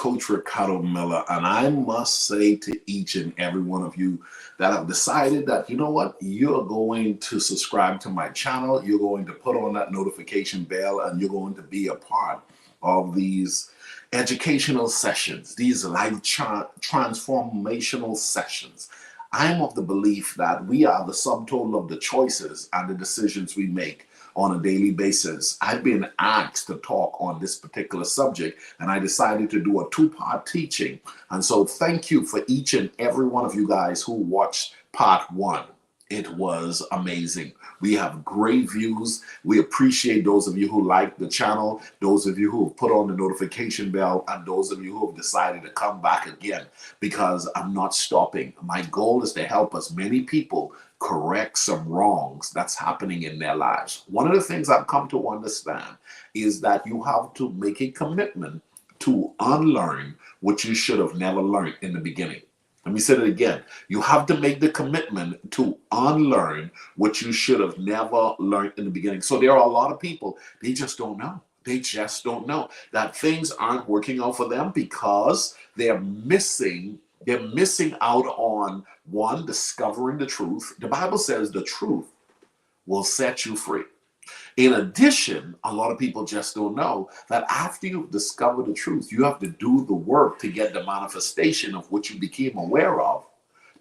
Coach Ricardo Miller, and I must say to each and every one of you that have decided that, you know what, you're going to subscribe to my channel, you're going to put on that notification bell, and you're going to be a part of these educational sessions, these life transformational sessions. I'm of the belief that we are the sum total of the choices and the decisions we make on a daily basis. I've been asked to talk on this particular subject, and I decided to do a two-part teaching. And so thank you for each and every one of you guys who watched part one. It was amazing. We have great views. We appreciate those of you who like the channel, those of you who have put on the notification bell, and those of you who have decided to come back again, because I'm not stopping. My goal is to help as many people correct some wrongs that's happening in their lives. One of the things I've come to understand is that you have to make a commitment to unlearn what you should have never learned in the beginning. Let me say it again. You have to make the commitment to unlearn what you should have never learned in the beginning. So there are a lot of people, they just don't know. They just don't know that things aren't working out for them because they're missing out on, one, discovering the truth. The Bible says the truth will set you free. In addition, a lot of people just don't know that after you've discovered the truth, you have to do the work to get the manifestation of what you became aware of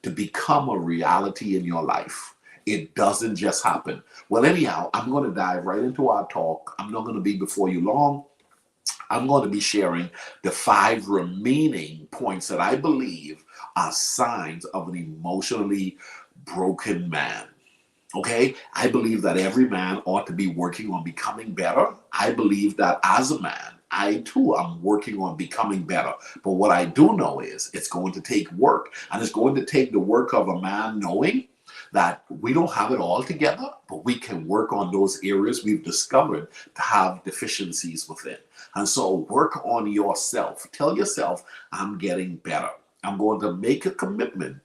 to become a reality in your life. It doesn't just happen. Well, anyhow, I'm going to dive right into our talk. I'm not going to be before you long. I'm going to be sharing the 5 remaining points that I believe are signs of an emotionally broken man. Okay, I believe that every man ought to be working on becoming better. I believe that as a man, I too am working on becoming better. But what I do know is it's going to take work, and it's going to take the work of a man knowing that we don't have it all together, but we can work on those areas we've discovered to have deficiencies within. And so work on yourself. Tell yourself, I'm getting better. I'm going to make a commitment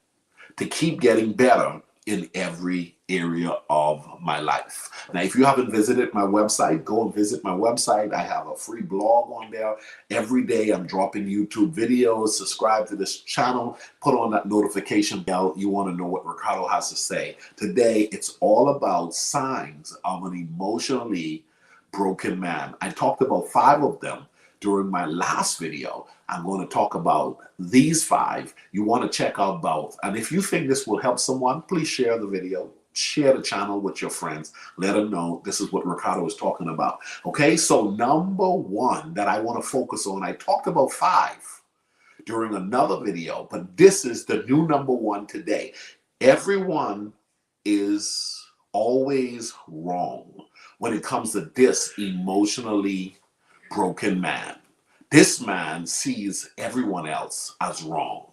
to keep getting better in every area of my life. Now, if you haven't visited my website, go and visit my website. I have a free blog on there. Every day I'm dropping YouTube videos. Subscribe to this channel. Put on that notification bell. You want to know what Ricardo has to say. Today, it's all about signs of an emotionally broken man. I talked about 5 of them during my last video. I'm going to talk about these 5. You want to check out both. And if you think this will help someone, please share the video. Share the channel with your friends. Let them know this is what Ricardo is talking about. Okay, so number 1 that I want to focus on, I talked about 5 during another video, but this is the new number 1 today. Everyone is always wrong when it comes to this emotionally broken man. This man sees everyone else as wrong.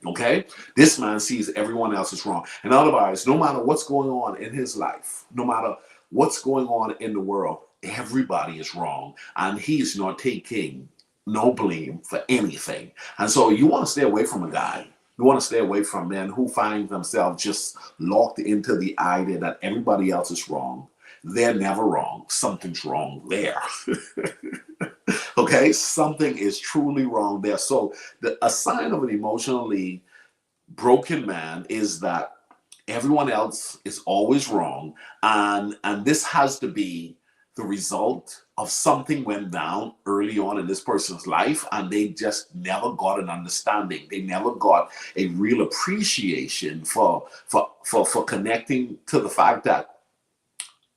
Okay? This man sees everyone else as wrong. In other words, no matter what's going on in his life, no matter what's going on in the world, everybody is wrong. And he's not taking no blame for anything. And so you want to stay away from a guy. You want to stay away from men who find themselves just locked into the idea that everybody else is wrong. They're never wrong. Something's wrong there. Okay, something is truly wrong there. So a sign of an emotionally broken man is that everyone else is always wrong, and this has to be the result of something went down early on in this person's life, and they just never got an understanding. They never got a real appreciation for connecting to the fact that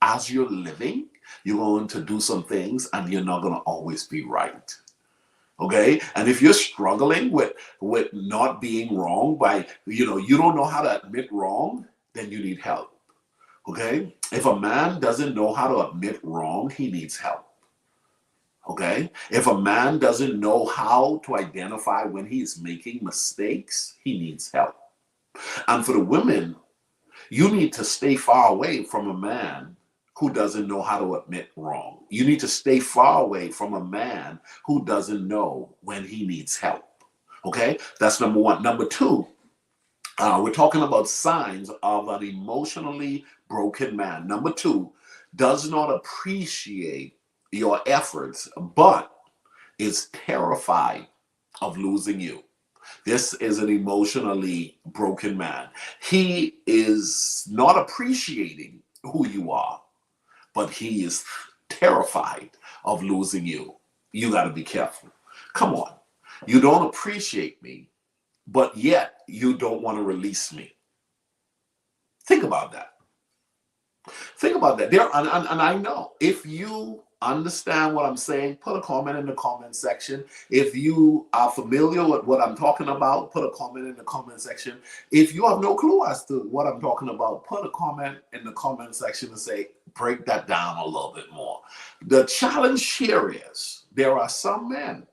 as you're living, you're going to do some things and you're not going to always be right. Okay? And if you're struggling with not being wrong by, you don't know how to admit wrong, then you need help. Okay? If a man doesn't know how to admit wrong, he needs help. Okay? If a man doesn't know how to identify when he's making mistakes, he needs help. And for the women, you need to stay far away from a man who doesn't know how to admit wrong. You need to stay far away from a man who doesn't know when he needs help. Okay? That's number 1. Number 2, we're talking about signs of an emotionally broken man. Number 2, does not appreciate your efforts, but is terrified of losing you. This is an emotionally broken man. He is not appreciating who you are, but he is terrified of losing you. You got to be careful. Come on. You don't appreciate me, but yet you don't want to release me. Think about that. Think about that. And I know if you understand what I'm saying, put a comment in the comment section. If you are familiar with what I'm talking about, put a comment in the comment section. If you have no clue as to what I'm talking about, put a comment in the comment section and say, break that down a little bit more. The challenge here is there are some men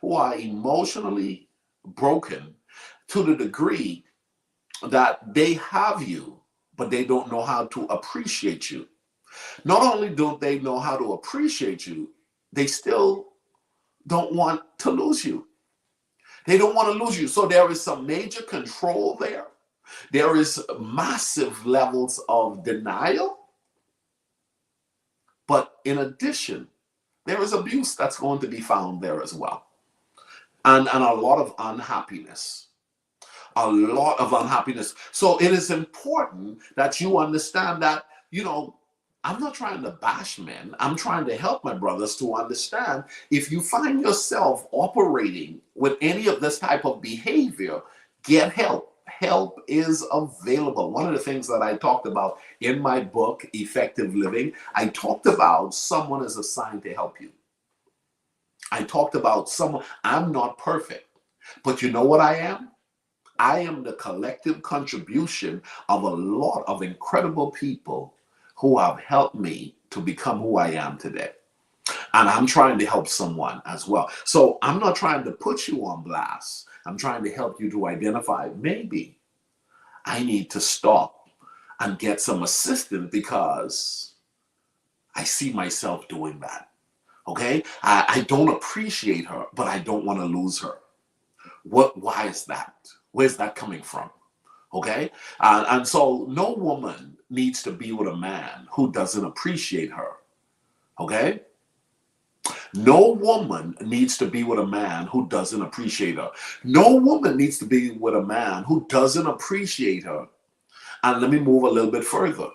who are emotionally broken to the degree that they have you, but they don't know how to appreciate you. Not only don't they know how to appreciate you, they still don't want to lose you. They don't want to lose you. So there is some major control there. There is massive levels of denial. But in addition, there is abuse that's going to be found there as well. And a lot of unhappiness. A lot of unhappiness. So it is important that you understand that, I'm not trying to bash men. I'm trying to help my brothers to understand if you find yourself operating with any of this type of behavior, get help. Help is available. One of the things that I talked about in my book, Effective Living, I talked about someone is assigned to help you. I talked about someone, I'm not perfect, but you know what I am? I am the collective contribution of a lot of incredible people who have helped me to become who I am today. And I'm trying to help someone as well. So I'm not trying to put you on blast. I'm trying to help you to identify, maybe I need to stop and get some assistance because I see myself doing that. Okay? I don't appreciate her, but I don't want to lose her. Why is that? Where's that coming from? Okay? And so no woman needs to be with a man who doesn't appreciate her. Okay? No woman needs to be with a man who doesn't appreciate her. No woman needs to be with a man who doesn't appreciate her. And let me move a little bit further.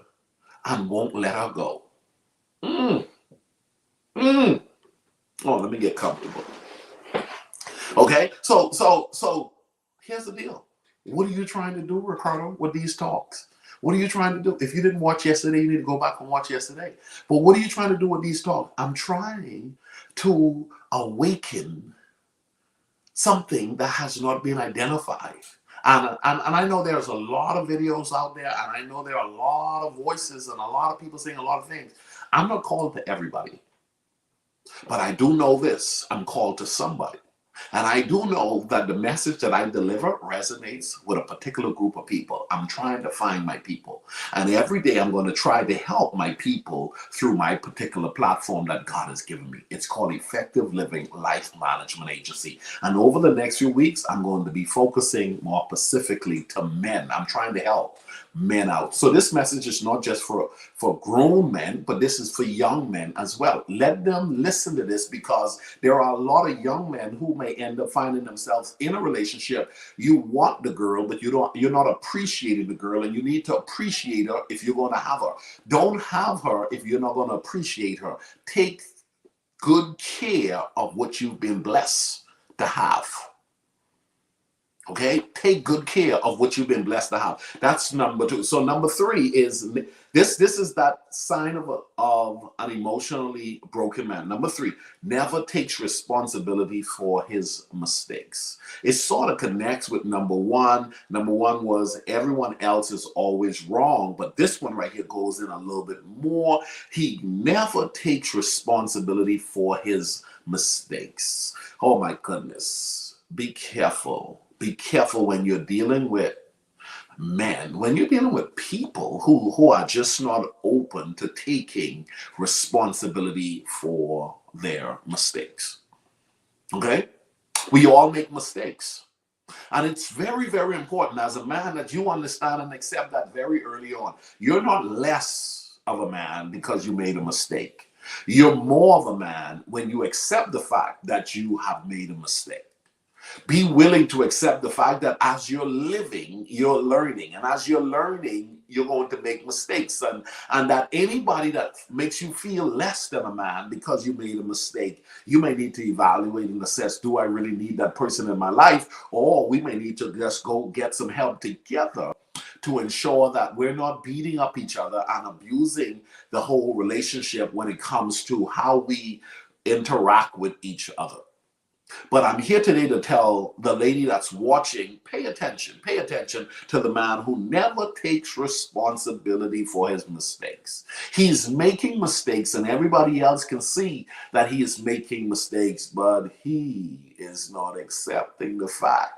And won't let her go. Oh, let me get comfortable. Okay? So here's the deal. What are you trying to do, Ricardo, with these talks? What are you trying to do? If you didn't watch yesterday, you need to go back and watch yesterday. But what are you trying to do with these talks? I'm trying to awaken something that has not been identified. And I know there's a lot of videos out there, and I know there are a lot of voices and a lot of people saying a lot of things. I'm not called to everybody. But I do know this. I'm called to somebody. And I do know that the message that I deliver resonates with a particular group of people. I'm trying to find my people. And every day I'm going to try to help my people through my particular platform that God has given me. It's called Effective Living Life Management Agency. And over the next few weeks, I'm going to be focusing more specifically to men. I'm trying to help men out. So this message is not just for grown men, but this is for young men as well. Let them listen to this because there are a lot of young men who may end up finding themselves in a relationship. You want the girl, but you're not appreciating the girl, and you need to appreciate her if you're going to have her. Don't have her if you're not going to appreciate her. Take good care of what you've been blessed to have. Okay, take good care of what you've been blessed to have. That's number 2. So number 3 is this is that sign of an emotionally broken man. Number 3, never takes responsibility for his mistakes. It sort of connects with number 1. Number 1 was everyone else is always wrong, but this one right here goes in a little bit more. He never takes responsibility for his mistakes. Oh my goodness. Be careful. Be careful when you're dealing with men, when you're dealing with people who are just not open to taking responsibility for their mistakes. Okay? We all make mistakes. And it's very, very important as a man that you understand and accept that very early on. You're not less of a man because you made a mistake. You're more of a man when you accept the fact that you have made a mistake. Be willing to accept the fact that as you're living, you're learning. And as you're learning, you're going to make mistakes. And that anybody that makes you feel less than a man because you made a mistake, you may need to evaluate and assess, do I really need that person in my life? Or we may need to just go get some help together to ensure that we're not beating up each other and abusing the whole relationship when it comes to how we interact with each other. But I'm here today to tell the lady that's watching, pay attention to the man who never takes responsibility for his mistakes. He's making mistakes and everybody else can see that he is making mistakes, but he is not accepting the fact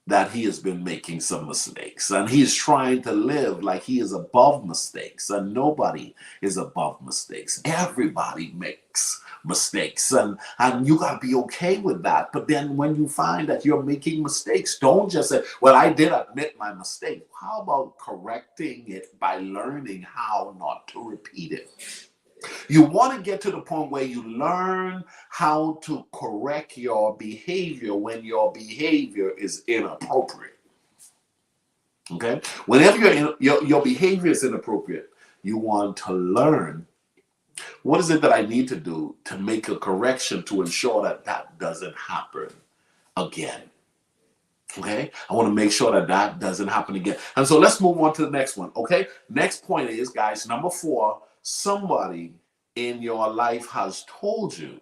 that he has been making some mistakes, and he is trying to live like he is above mistakes, and nobody is above mistakes. Everybody makes mistakes, and you got to be okay with that. But then when you find that you're making mistakes, don't just say, well, I did admit my mistake. How about correcting it by learning how not to repeat it? You want to get to the point where you learn how to correct your behavior when your behavior is inappropriate. Okay? Whenever your behavior is inappropriate, you want to learn what is it that I need to do to make a correction to ensure that that doesn't happen again. Okay? I want to make sure that that doesn't happen again. And so let's move on to the next one. Okay? Next point is, guys, number 4, somebody in your life has told you.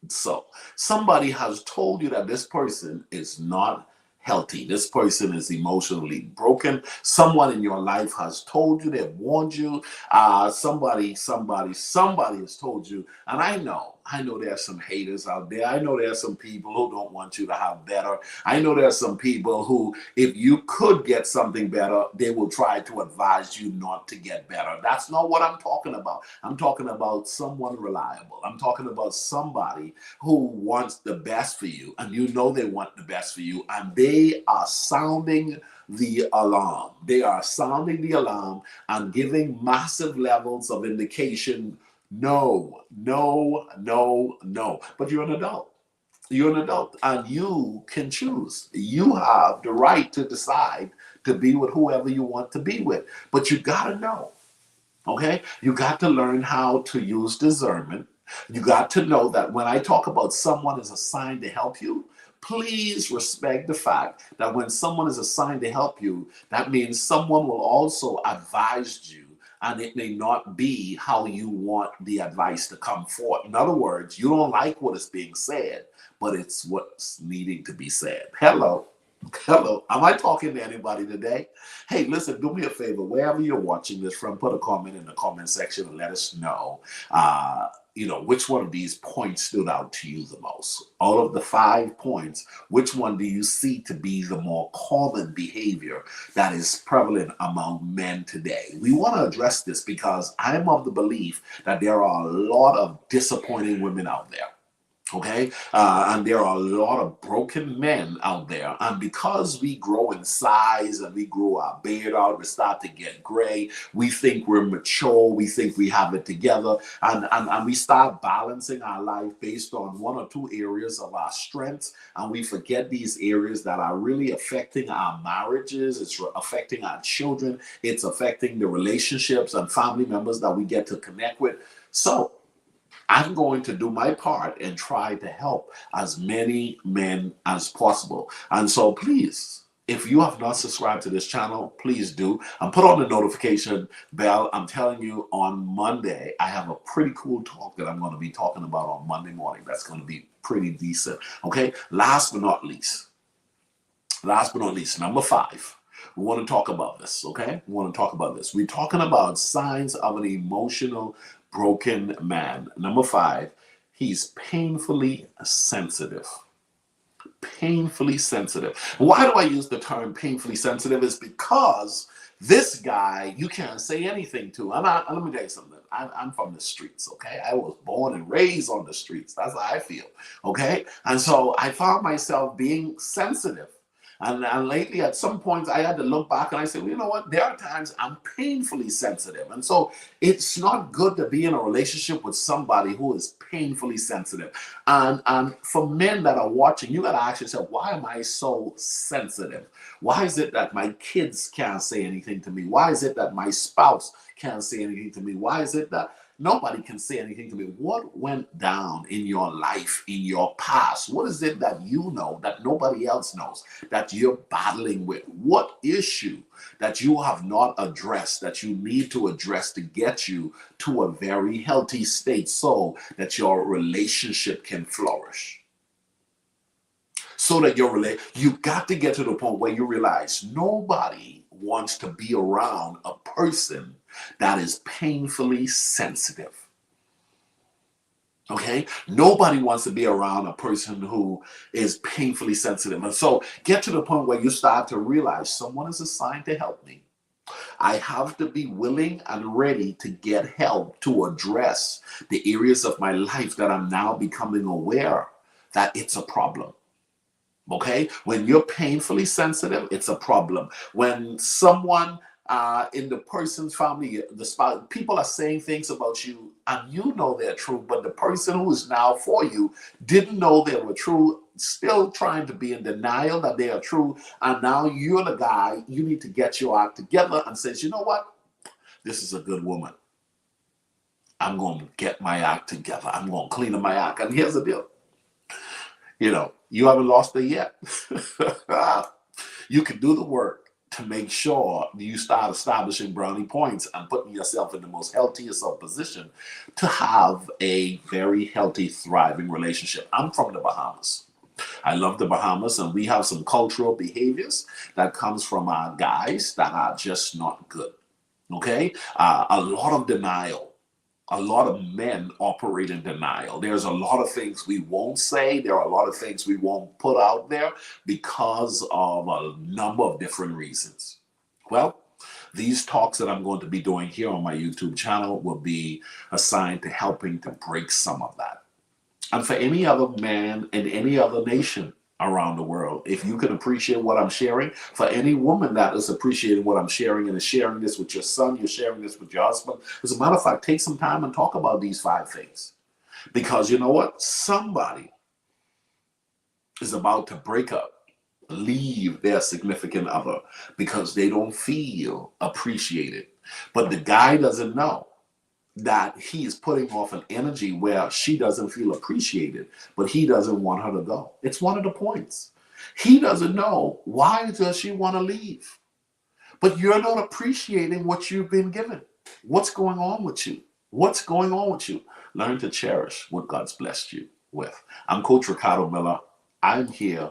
So somebody has told you that this person is not healthy. This person is emotionally broken. Someone in your life has told you, they've warned you. Somebody has told you. And I know there's some haters out there. I know there's some people who don't want you to have better. I know there's some people who, if you could get something better, they will try to advise you not to get better. That's not what I'm talking about. I'm talking about someone reliable. I'm talking about somebody who wants the best for you, and you know they want the best for you, and they are sounding the alarm. They are sounding the alarm and giving massive levels of indication. No, no, no, no. But you're an adult. You're an adult and you can choose. You have the right to decide to be with whoever you want to be with. But you got to know, okay? You got to learn how to use discernment. You got to know that when I talk about someone is assigned to help you, please respect the fact that when someone is assigned to help you, that means someone will also advise you, and it may not be how you want the advice to come forth. In other words, you don't like what is being said, but it's what's needing to be said. Hello. Hello, am I talking to anybody today? Hey, listen, do me a favor. Wherever you're watching this from, put a comment in the comment section and let us know, which one of these points stood out to you the most. All of the 5 points, which one do you see to be the more common behavior that is prevalent among men today? We want to address this because I'm of the belief that there are a lot of disappointing women out there. Okay, and there are a lot of broken men out there, and because we grow in size and we grow our beard out, we start to get gray, we think we're mature, we think we have it together, and we start balancing our life based on 1 or 2 areas of our strengths, and we forget these areas that are really affecting our marriages, it's affecting our children, it's affecting the relationships and family members that we get to connect with. So I'm going to do my part and try to help as many men as possible. And so please, if you have not subscribed to this channel, please do. And put on the notification bell. I'm telling you, on Monday, I have a pretty cool talk that I'm going to be talking about on Monday morning. That's going to be pretty decent. Okay, last but not least, number 5. We want to talk about this, okay? We want to talk about this. We're talking about signs of an emotional broken man. Number 5, he's painfully sensitive. Painfully sensitive. Why do I use the term painfully sensitive? Is because this guy, you can't say anything to. Let me tell you something. I'm from the streets, okay? I was born and raised on the streets. That's how I feel, okay? And so I found myself being sensitive. And lately, at some points, I had to look back and I said, well, you know what? There are times I'm painfully sensitive. And so it's not good to be in a relationship with somebody who is painfully sensitive. And for men that are watching, you got to ask yourself, why am I so sensitive? Why is it that my kids can't say anything to me? Why is it that my spouse can't say anything to me? Why is it that nobody can say anything to me? What went down in your life, in your past? What is it that you know that nobody else knows, that you're battling with? What issue that you have not addressed, that you need to address to get you to a very healthy state so that your relationship can flourish? So that you got to get to the point where you realize nobody wants to be around a person that is painfully sensitive. Okay? Nobody wants to be around a person who is painfully sensitive. And so get to the point where you start to realize someone is assigned to help me. I have to be willing and ready to get help to address the areas of my life that I'm now becoming aware that it's a problem. Okay, when you're painfully sensitive, it's a problem. When someone in the person's family, the spouse, people are saying things about you and you know they're true, but the person who is now for you didn't know they were true, still trying to be in denial that they are true. And now you're the guy, you need to get your act together and says, you know what? This is a good woman. I'm going to get my act together. I'm going to clean up my act. And here's the deal. You haven't lost it yet. You can do the work to make sure you start establishing brownie points and putting yourself in the most healthiest of position to have a very healthy, thriving relationship. I'm from the Bahamas. I love the Bahamas, and we have some cultural behaviors that comes from our guys that are just not good. Okay? A lot of denial. A lot of men operate in denial. There's a lot of things we won't say. There are a lot of things we won't put out there because of a number of different reasons. Well, these talks that I'm going to be doing here on my YouTube channel will be assigned to helping to break some of that. And for any other man in any other nation around the world, if you can appreciate what I'm sharing, for any woman that is appreciating what I'm sharing and is sharing this with your son, you're sharing this with your husband, as a matter of fact, take some time and talk about these 5 things. Because you know what? Somebody is about to break up, leave their significant other because they don't feel appreciated. But the guy doesn't know that he is putting off an energy where she doesn't feel appreciated, but he doesn't want her to go. It's one of the points. He doesn't know why does she want to leave, but you're not appreciating what you've been given. What's going on with you? What's going on with you? Learn to cherish what God's blessed you with. I'm Coach Ricardo Miller. I'm here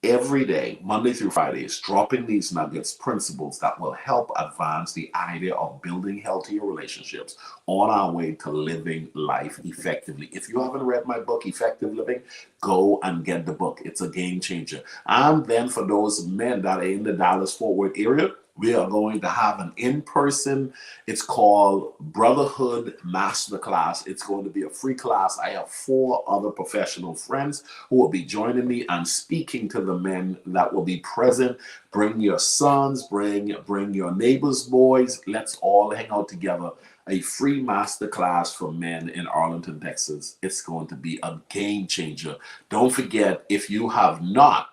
every day, Monday through Fridays, dropping these nuggets, principles that will help advance the idea of building healthier relationships on our way to living life effectively. If you haven't read my book, Effective Living, go and get the book. It's a game changer. And then for those men that are in the Dallas-Fort Worth area, we are going to have an in-person, it's called Brotherhood Masterclass. It's going to be a free class. I have 4 other professional friends who will be joining me and speaking to the men that will be present. Bring your sons, bring your neighbors' boys. Let's all hang out together. A free masterclass for men in Arlington, Texas. It's going to be a game changer. Don't forget, if you have not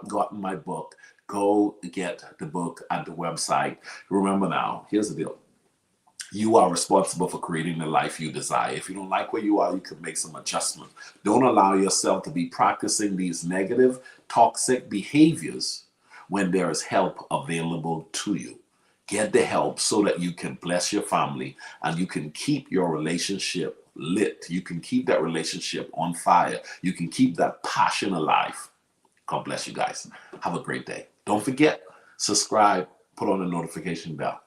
gotten my book, go get the book at the website. Remember now, here's the deal. You are responsible for creating the life you desire. If you don't like where you are, you can make some adjustments. Don't allow yourself to be practicing these negative, toxic behaviors when there is help available to you. Get the help so that you can bless your family and you can keep your relationship lit. You can keep that relationship on fire. You can keep that passion alive. God bless you guys. Have a great day. Don't forget, subscribe, put on the notification bell.